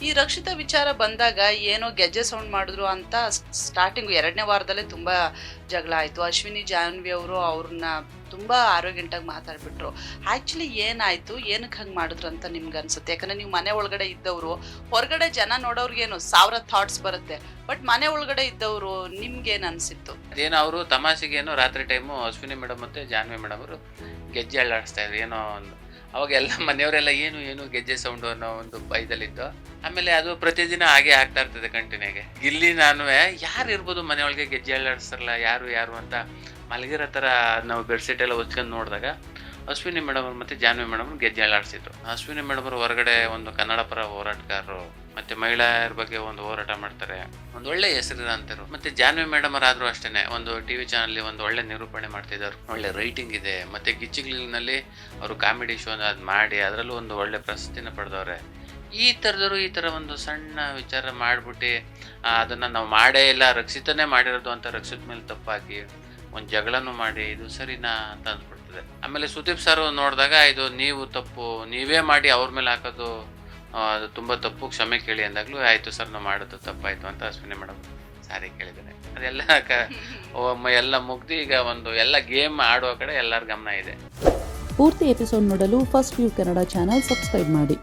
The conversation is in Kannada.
ಈ ರಕ್ಷಿತಾ ವಿಚಾರ ಬಂದಾಗ ಏನೋ ಗೆಜ್ಜೆ ಸೌಂಡ್ ಮಾಡಿದ್ರು ಅಂತ ಸ್ಟಾರ್ಟಿಂಗ್ 2ನೇ ವಾರದಲ್ಲೇ ತುಂಬಾ ಜಗಳ ಆಯ್ತು. ಅಶ್ವಿನಿ ಜಾಹ್ನವಿ ಅವರು ಅವ್ರನ್ನ ತುಂಬಾ ಆರೋಗ್ಯಂಟಾಗಿ ಮಾತಾಡ್ಬಿಟ್ರು. ಆಕ್ಚುಲಿ ಏನಾಯ್ತು, ಏನಕ್ಕೆ ಹಂಗ್ ಮಾಡಿದ್ರು ಅಂತ ನಿಮ್ಗೆ ಅನ್ಸುತ್ತೆ? ಯಾಕಂದ್ರೆ ನೀವು ಮನೆ ಒಳಗಡೆ ಇದ್ದವರು, ಹೊರಗಡೆ ಜನ ನೋಡೋರ್ಗೇನು 1000 ಥಾಟ್ಸ್ ಬರುತ್ತೆ. ಬಟ್ ಮನೆ ಒಳಗಡೆ ಇದ್ದವರು ನಿಮ್ಗೇನ್ ಅನ್ಸಿತ್ತು? ಅದೇನೋ ಅವರು ತಮಾಷೆಗೇನೋ ರಾತ್ರಿ ಟೈಮು ಅಶ್ವಿನಿ ಮೇಡಮ್ ಮತ್ತೆ ಜಾಹ್ನವಿ ಮೇಡಮ್ ಅವರು ಗೆಜ್ಜೆ ಅಳ್ಳಾಡಿಸ್ತಾ ಇದ್ರು ಏನೋ ಒಂದು. ಅವಾಗ ಎಲ್ಲ ಮನೆಯವರೆಲ್ಲ ಏನು ಗೆಜ್ಜೆ ಸೌಂಡು ಅನ್ನೋ ಒಂದು ಭಯದಲ್ಲಿತ್ತು. ಆಮೇಲೆ ಅದು ಪ್ರತಿದಿನ ಹಾಗೆ ಆಗ್ತಾ ಇರ್ತದೆ ಕಂಟಿನ್ಯೂಗೆ. ಇಲ್ಲಿ ನಾನು ಯಾರು ಇರ್ಬೋದು ಮನೆಯೊಳಗೆ ಗೆಜ್ಜೆ ಅಳ್ಳಾಡಿಸ್ತಾರಲ್ಲ, ಯಾರು ಅಂತ ಮಲಗಿರೋ ಥರ ನಾವು ಬೆಡ್ಶೀಟ್ ಎಲ್ಲ ಹೊಚ್ಕೊಂಡು ನೋಡಿದಾಗ ಅಶ್ವಿನಿ ಮೇಡಮ್ ಅವರು ಮತ್ತು ಜಾಹ್ನವಿ ಮೇಡಮ್ ಗೆಜ್ಜೆ ಅಳ್ಳಾಡಿಸಿದ್ರು. ಅಶ್ವಿನಿ ಮೇಡಮ್ ಅವರು ಹೊರಗಡೆ ಒಂದು ಕನ್ನಡ ಪರ ಹೋರಾಟಗಾರರು, ಮತ್ತು ಮಹಿಳೆಯರ ಬಗ್ಗೆ ಒಂದು ಹೋರಾಟ ಮಾಡ್ತಾರೆ, ಒಂದು ಒಳ್ಳೆ ಹೆಸರಿರಂತರು. ಮತ್ತು ಜಾಹ್ನವಿ ಮೇಡಮ್ ಅವರಾದರೂ ಅಷ್ಟೇ ಒಂದು ಟಿವಿ ಚಾನಲ್ಲಿ ಒಂದು ಒಳ್ಳೆ ನಿರೂಪಣೆ ಮಾಡ್ತಿದ್ದಾರೆ, ಒಳ್ಳೆ ರೈಟಿಂಗ್ ಇದೆ. ಮತ್ತು ಗಿಚ್ಚಿಗ್ಲಿನಲ್ಲಿ ಅವರು ಕಾಮಿಡಿ ಶೋ ಅದು ಮಾಡಿ ಅದರಲ್ಲೂ ಒಂದು ಒಳ್ಳೆ ಪ್ರಶಸ್ತಿನ ಪಡೆದವ್ರೆ. ಈ ಥರ ಒಂದು ಸಣ್ಣ ವಿಚಾರ ಮಾಡಿಬಿಟ್ಟು ಅದನ್ನು ನಾವು ಮಾಡೇ ಇಲ್ಲ, ರಕ್ಷಿತನೇ ಮಾಡಿರೋದು ಅಂತ ರಕ್ಷಿತ ಮೇಲೆ ತಪ್ಪಾಕಿ ಒಂದು ಜಗಳನೂ ಮಾಡಿ ಇದು ಸರಿನಾ ಅಂತ ಅಂದ್ಬಿಡ್ತದೆ. ಆಮೇಲೆ ಸುದೀಪ್ ಸರ್ ನೋಡಿದಾಗ ಇದು ನೀವು ತಪ್ಪು, ನೀವೇ ಮಾಡಿ ಅವ್ರ ಮೇಲೆ ಹಾಕೋದು ಅದು ತುಂಬ ತಪ್ಪು, ಕ್ಷಮೆ ಕೇಳಿ ಅಂದಾಗಲೂ ಆಯಿತು ಸರ್ ನಾವು ಮಾಡೋದು ತಪ್ಪಾಯಿತು ಅಂತ ಅಶ್ವಿನಿ ಮೇಡಮ್ ಸಾರಿ ಕೇಳಿದ್ದೇನೆ. ಅದೆಲ್ಲ ಎಲ್ಲ ಮುಗ್ದು ಈಗ ಒಂದು ಎಲ್ಲ ಗೇಮ್ ಆಡುವ ಕಡೆ ಎಲ್ಲರ ಗಮನ ಇದೆ. ಪೂರ್ತಿ ಎಪಿಸೋಡ್ ನೋಡಲು first view Kannada channel subscribe ಮಾಡಿ.